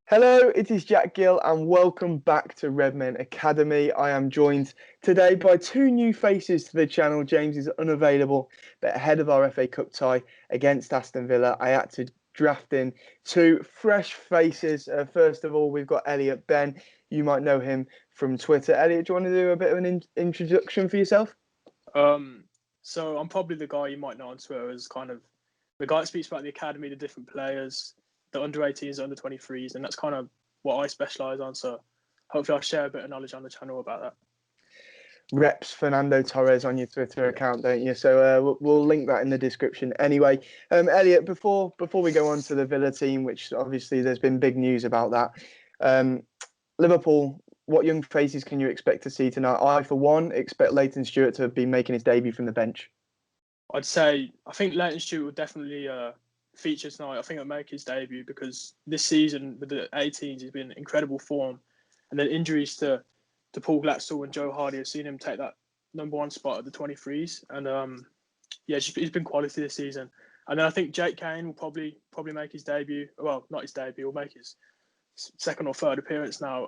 Hello, it is Jack Gill and welcome back to Redmen Academy. I am joined today by two new faces to the channel. James is unavailable, but ahead of our FA Cup tie against Aston Villa, I had to draft in two fresh faces. First of all, we've got Elliot Ben. You might know him from Twitter. Elliot, do you want to do a bit of an introduction for yourself? So I'm probably the guy you might know on Twitter as kind of the guy that speaks about the academy, the different players, the under 18s, under 23s, and that's kind of what I specialise on. So hopefully I'll share a bit of knowledge on the channel about that. Reps Fernando Torres on your Twitter account, don't you? So we'll link that in the description. Anyway, Elliot, before we go on to the Villa team, which obviously there's been big news about that. Liverpool, what young faces can you expect to see tonight? I, for one, expect Leighton Stewart to be making his debut from the bench. I think Leighton Stewart will definitely feature tonight. I think he'll make his debut because this season with the 18s, he's been in incredible form. And then injuries to Paul Glatzel and Joe Hardy have seen him take that #1 spot at the 23s. And he's been quality this season. And then I think Jake Kane will probably make his debut. Well, not his debut, he'll make his second or third appearance now.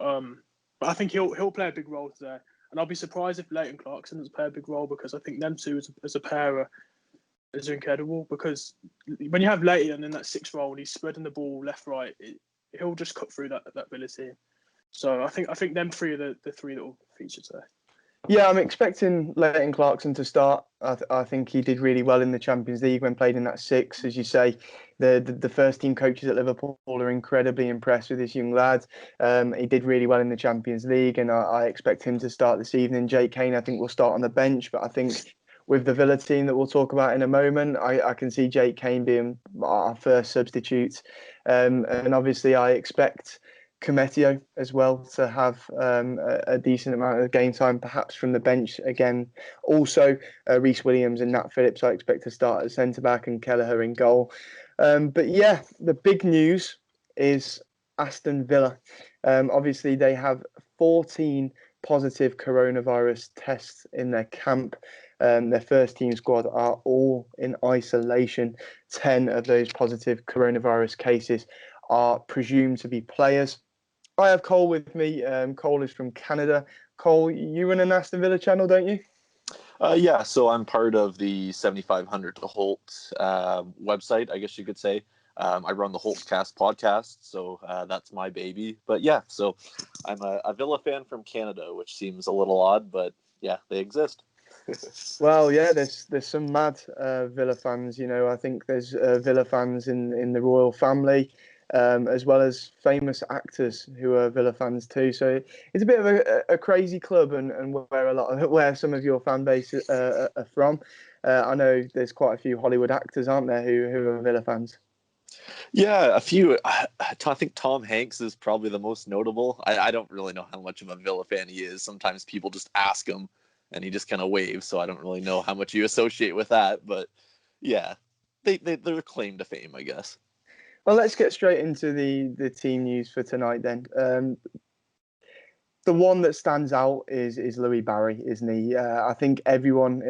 But I think he'll play a big role today. And I'll be surprised if Leighton Clarkson doesn't play a big role because I think them two as a pair is incredible. Because when you have Leighton in that sixth role and he's spreading the ball left, right, he'll just cut through that Villa team. So I think them three are the three that will feature today. Yeah, I'm expecting Leighton Clarkson to start. I think he did really well in the Champions League when played in that six. As you say, the first team coaches at Liverpool are incredibly impressed with this young lad. He did really well in the Champions League, and I expect him to start this evening. Jake Kane, I think, will start on the bench, but I think with the Villa team that we'll talk about in a moment, I can see Jake Kane being our first substitute. And obviously, I expect Cometio as well to have a decent amount of game time, perhaps from the bench again. Also, Reece Williams and Nat Phillips I expect to start at centre back and Kelleher in goal. But yeah, the big news is Aston Villa. Obviously, they have 14 positive coronavirus tests in their camp. Their first team squad are all in isolation. 10 of those positive coronavirus cases are presumed to be players. I have Cole with me. Cole is from Canada. Cole, you run an Aston Villa channel, don't you? Yeah, so I'm part of the 7500 to Holt website, I guess you could say. I run the Holtcast podcast, so that's my baby. But yeah, so I'm a Villa fan from Canada, which seems a little odd, but yeah, they exist. Well, yeah, there's some mad Villa fans. You know, I think there's Villa fans in the royal family, as well as famous actors who are Villa fans too. So it's a bit of a crazy club, and where some of your fan base are from. I know there's quite a few Hollywood actors, aren't there, who are Villa fans? Yeah, a few. I think Tom Hanks is probably the most notable. I don't really know how much of a Villa fan he is. Sometimes people just ask him, and he just kind of waves. So I don't really know how much you associate with that. But yeah, they're claim to fame, I guess. Well, let's get straight into the team news for tonight then. The one that stands out is Louis Barry, isn't he? I think everyone,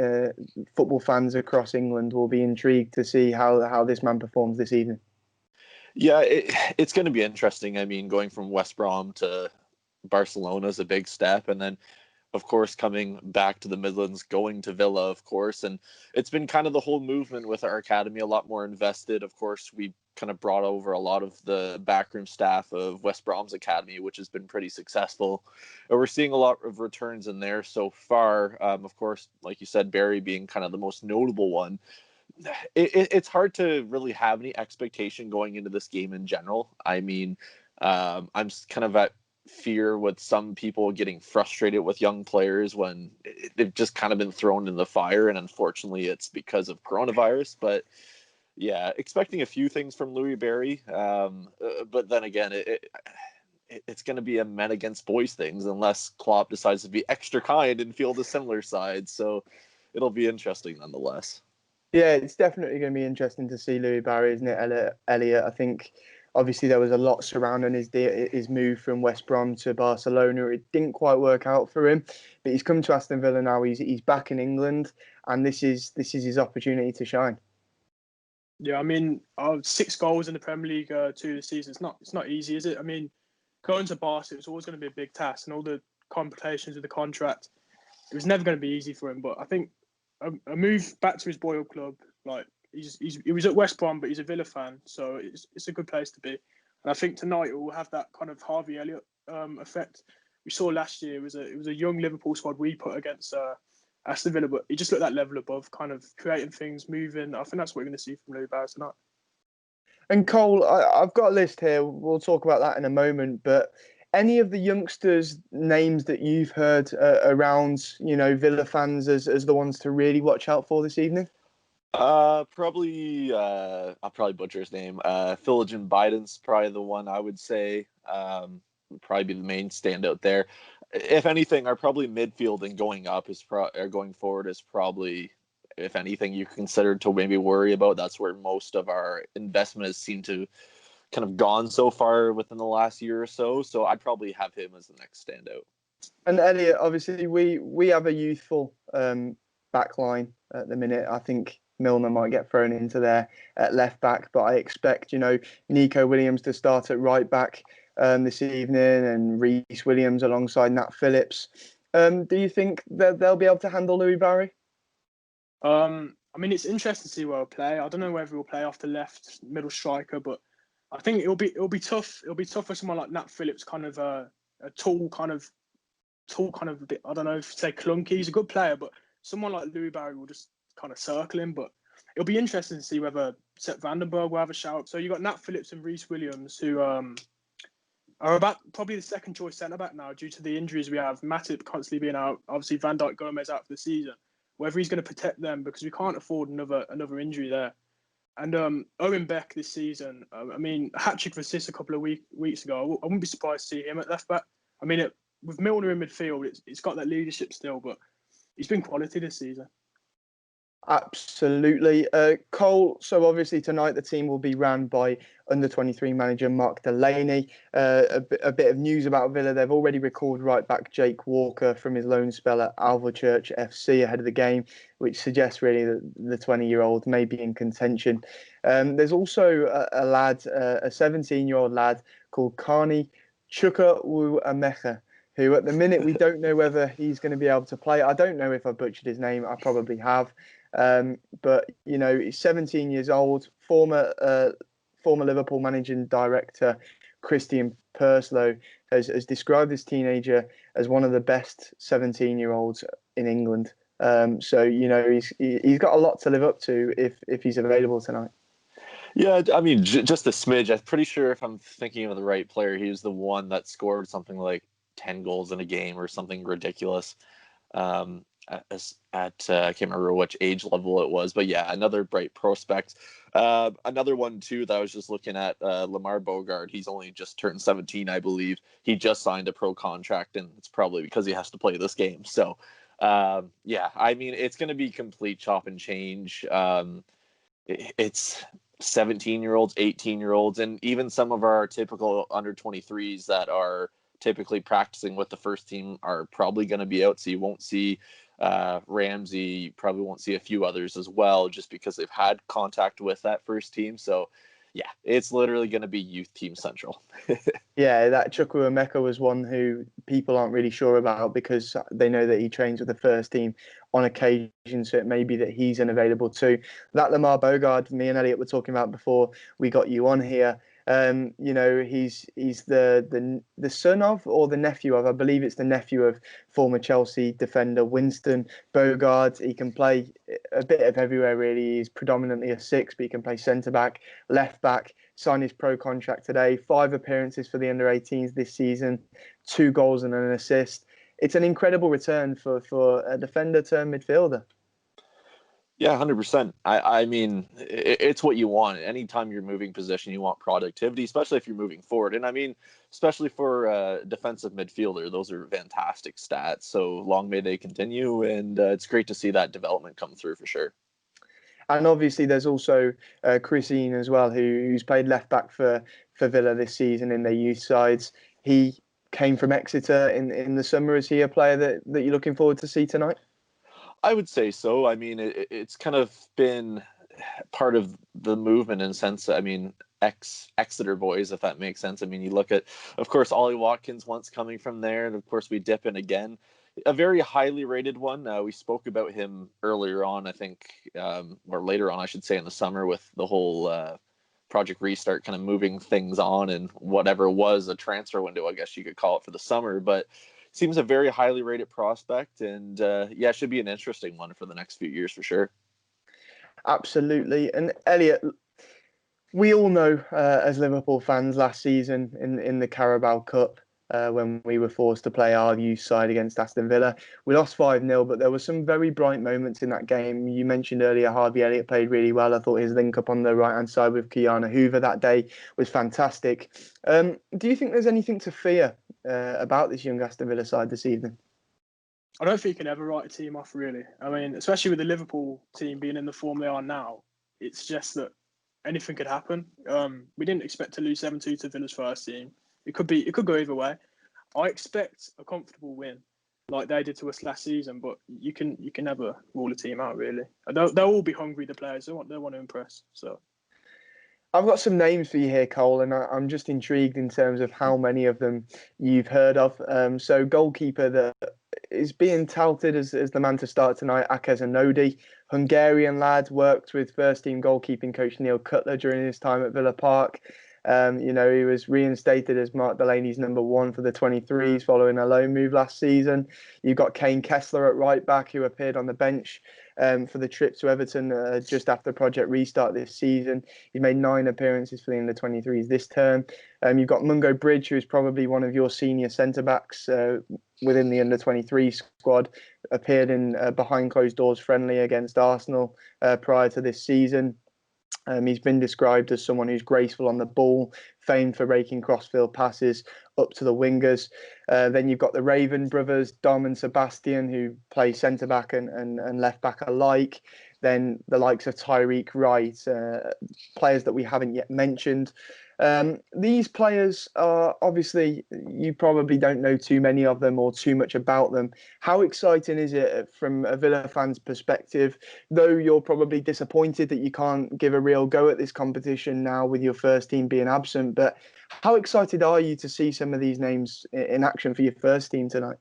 football fans across England, will be intrigued to see how this man performs this evening. Yeah, it's going to be interesting. I mean, going from West Brom to Barcelona is a big step, and then, of course, coming back to the Midlands, going to Villa, of course. And it's been kind of the whole movement with our academy, a lot more invested. Of course, we kind of brought over a lot of the backroom staff of West Brom's academy, which has been pretty successful. And we're seeing a lot of returns in there so far. Of course, like you said, Barry being kind of the most notable one. It's hard to really have any expectation going into this game in general. I mean, I'm kind of at fear with some people getting frustrated with young players when they've just kind of been thrown in the fire, and unfortunately it's because of coronavirus. But yeah, expecting a few things from Louis Barry, but then again, it's going to be a men against boys things unless Klopp decides to be extra kind and field a similar side. So it'll be interesting nonetheless. Yeah, it's definitely going to be interesting to see Louis Barry, isn't it, Elliot? I think obviously there was a lot surrounding his move from West Brom to Barcelona. It didn't quite work out for him, but he's come to Aston Villa now. He's back in England, and this is his opportunity to shine. Yeah, I mean, 6 goals in the Premier League 2 this season. It's not easy, is it? I mean, going to Barca, it was always going to be a big task, and all the complications with the contract, it was never going to be easy for him. But I think a move back to his boyhood club, like he was at West Brom, but he's a Villa fan, so it's a good place to be. And I think tonight it will have that kind of Harvey Elliott effect we saw last year. It was a young Liverpool squad we put against Aston Villa, but he just looked that level above, kind of creating things, moving. I think that's what we're going to see from Louis Barnes tonight. And Cole, I've got a list here. We'll talk about that in a moment. But any of the youngsters' names that you've heard around, Villa fans as the ones to really watch out for this evening? Probably. I'll probably butcher his name. Philogene Biden's probably the one I would say. Would probably be the main standout there. If anything, our probably midfield and going up or going forward is probably, if anything, you consider to maybe worry about. That's where most of our investment has seemed to kind of gone so far within the last year or so. So I'd probably have him as the next standout. And Elliot, obviously, we have a youthful back line at the minute. I think Milner might get thrown into there at left back, but I expect, Nico Williams to start at right back this evening, and Reece Williams alongside Nat Phillips. Do you think that they'll be able to handle Louis Barry? I mean, it's interesting to see where he'll play. I don't know whether he'll play off the left middle striker, but I think it'll be tough. It'll be tough for someone like Nat Phillips, kind of a tall kind of a bit. I don't know if you say clunky. He's a good player, but someone like Louis Barry will just kind of circle him. But it'll be interesting to see whether Sepp Vandenberg will have a shout. So you got Nat Phillips and Reece Williams, who are about probably the second choice centre back now due to the injuries we have. Matip constantly being out, obviously Van Dijk, Gomez out for the season. Whether he's going to protect them, because we can't afford another injury there. And Owen Beck this season, I mean, a hat-trick for assists a couple of weeks ago. I wouldn't be surprised to see him at left back. I mean, with Milner in midfield, it's got that leadership still, but he's been quality this season. Absolutely. Cole, so obviously tonight the team will be ran by under-23 manager Mark Delaney. A bit of news about Villa. They've already recalled right back Jake Walker from his loan spell at Alvechurch FC ahead of the game, which suggests really that the 20-year-old may be in contention. There's also a 17-year-old lad called Carney Chukwuemeka, who at the minute we don't know whether he's going to be able to play. I don't know if I butchered his name. I probably have. But he's 17 years old. Former Liverpool managing director Christian Purslow has described this teenager as one of the best 17-year-olds in England. So he's got a lot to live up to if he's available tonight. Yeah, I mean, just a smidge. I'm pretty sure if I'm thinking of the right player, he was the one that scored something like 10 goals in a game or something ridiculous. I can't remember which age level it was, but yeah, another bright prospect. Another one too that I was just looking at, Lamar Bogart. He's only just turned 17, I believe. He just signed a pro contract, and it's probably because he has to play this game. So, yeah, I mean, it's going to be complete chop and change. It's 17-year-olds, 18-year-olds, and even some of our typical under 23s that are typically practicing with the first team are probably going to be out. So you won't see Ramsey, you probably won't see a few others as well, just because they've had contact with that first team. So yeah, it's literally going to be youth team central. Yeah, that Chukwuemeka was one who people aren't really sure about because they know that he trains with the first team on occasion, so it may be that he's unavailable too. That Lamar Bogart, me and Elliot were talking about before we got you on here. He's the son of, or the nephew of, I believe it's the nephew of former Chelsea defender Winston Bogart. He can play a bit of everywhere really. He's predominantly a 6, but he can play centre back, left back. Signed his pro contract today. 5 appearances for the under-18s this season, 2 goals and an assist. It's an incredible return for a defender turned midfielder. Yeah, 100%. I mean, it's what you want. Anytime you're moving position, you want productivity, especially if you're moving forward. And I mean, especially for a defensive midfielder, those are fantastic stats. So long may they continue. And it's great to see that development come through for sure. And obviously, there's also Christine as well, who's played left back for Villa this season in their youth sides. He came from Exeter in the summer. Is he a player that you're looking forward to see tonight? I would say so. I mean, it's kind of been part of the movement in a sense. I mean, Exeter boys, if that makes sense. I mean, you look at, of course, Ollie Watkins once coming from there, and of course we dip in again. A very highly rated one. We spoke about him earlier on, I think, or later on, I should say, in the summer with the whole Project Restart kind of moving things on and whatever was a transfer window, I guess you could call it, for the summer. But seems a very highly rated prospect, and yeah, should be an interesting one for the next few years for sure. Absolutely. And Elliot, we all know as Liverpool fans last season in the Carabao Cup, when we were forced to play our youth side against Aston Villa, we lost 5-0, but there were some very bright moments in that game. You mentioned earlier Harvey Elliott played really well. I thought his link up on the right-hand side with Kiana Hoover that day was fantastic. Do you think there's anything to fear about this young Aston Villa side this evening? I don't think you can ever write a team off, really. I mean, especially with the Liverpool team being in the form they are now, it's just that anything could happen. We didn't expect to lose 7-2 to Villa's first team. It could go either way. I expect a comfortable win, like they did to us last season. But you can never rule a team out, really. They'll all be hungry. The players they want to impress. So I've got some names for you here, Cole, and I'm just intrigued in terms of how many of them you've heard of. So goalkeeper that is being touted as the man to start tonight, Akez Anodi, Hungarian lad, worked with first team goalkeeping coach Neil Cutler during his time at Villa Park. He was reinstated as Mark Delaney's number 1 for the 23s following a loan move last season. You've got Kane Kessler at right back, who appeared on the bench for the trip to Everton just after Project Restart this season. He's made 9 appearances for the under 23s this term. You've got Mungo Bridge, who is probably one of your senior centre backs within the under 23 squad. Appeared in behind closed doors friendly against Arsenal prior to this season. He's been described as someone who's graceful on the ball, famed for raking crossfield passes up to the wingers. Then you've got the Raven brothers, Dom and Sebastian, who play centre-back and left-back alike. Then the likes of Tyreek Wright, players that we haven't yet mentioned. These players are obviously, you probably don't know too many of them or too much about them. How exciting is it from a Villa fan's perspective, though you're probably disappointed that you can't give a real go at this competition now with your first team being absent, but how excited are you to see some of these names in action for your first team tonight?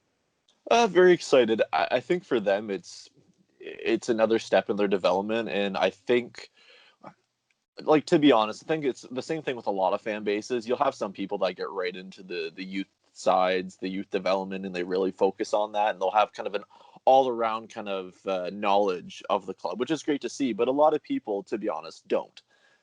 Very excited. I think for them it's another step in their development, and I think, like, to be honest, I think it's the same thing with a lot of fan bases. You'll have some people that get right into the youth sides, the youth development, and they really focus on that, and they'll have kind of an all-around kind of knowledge of the club, which is great to see. But a lot of people, to be honest, don't.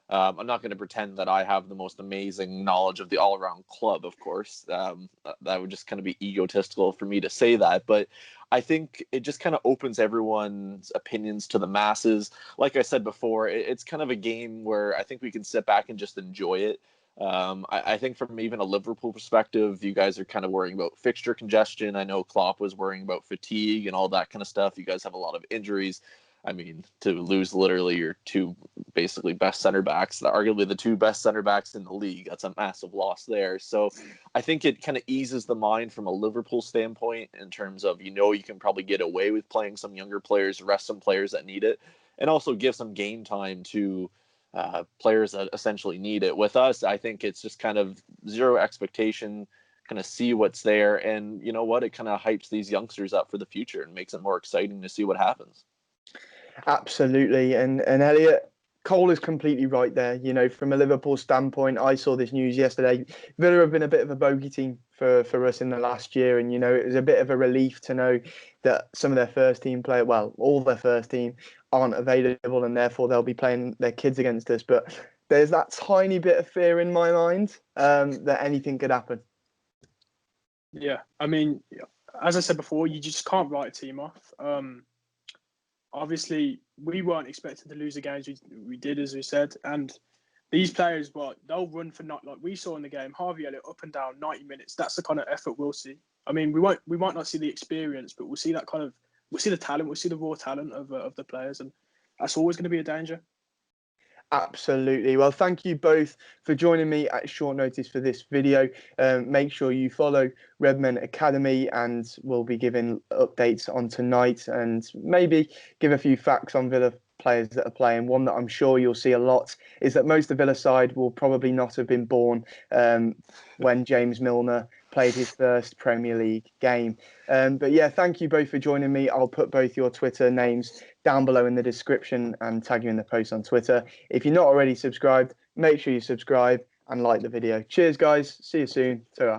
I'm not going to pretend that I have the most amazing knowledge of the all-around club, of course. That would just kind of be egotistical for me to say that. But I think it just kind of opens everyone's opinions to the masses. Like I said before, it's kind of a game where I think we can sit back and just enjoy it. I think from even a Liverpool perspective, you guys are kind of worrying about fixture congestion. I know Klopp was worrying about fatigue and all that kind of stuff. You guys have a lot of injuries. I mean, to lose literally your 2 basically best center backs, arguably the 2 best center backs in the league, that's a massive loss there. So I think it kind of eases the mind from a Liverpool standpoint in terms of, you can probably get away with playing some younger players, rest some players that need it, and also give some game time to players that essentially need it. With us, I think it's just kind of zero expectation, kind of see what's there, and you know what? It kind of hypes these youngsters up for the future and makes it more exciting to see what happens. Absolutely. And Elliot, Cole is completely right there. From a Liverpool standpoint, I saw this news yesterday. Villa have been a bit of a bogey team for us in the last year. And, it was a bit of a relief to know that some of their first team all their first team aren't available, and therefore they'll be playing their kids against us. But there's that tiny bit of fear in my mind that anything could happen. Yeah, I mean, as I said before, you just can't write a team off. Obviously, we weren't expected to lose the games we did, as we said. And these players, they'll run for not, like we saw in the game, Harvey Elliott up and down 90 minutes. That's the kind of effort we'll see. I mean, we might not see the experience, but we'll see that we'll see the talent, we'll see the raw talent of the players, and that's always going to be a danger. Absolutely. Well, thank you both for joining me at short notice for this video. Make sure you follow Redmen Academy, and we'll be giving updates on tonight and maybe give a few facts on Villa players that are playing. One that I'm sure you'll see a lot is that most of Villa side will probably not have been born when James Milner played his first Premier League game. But yeah, thank you both for joining me. I'll put both your Twitter names down below in the description and tag you in the post on Twitter. If you're not already subscribed, make sure you subscribe and like the video. Cheers, guys. See you soon. Ta-ra.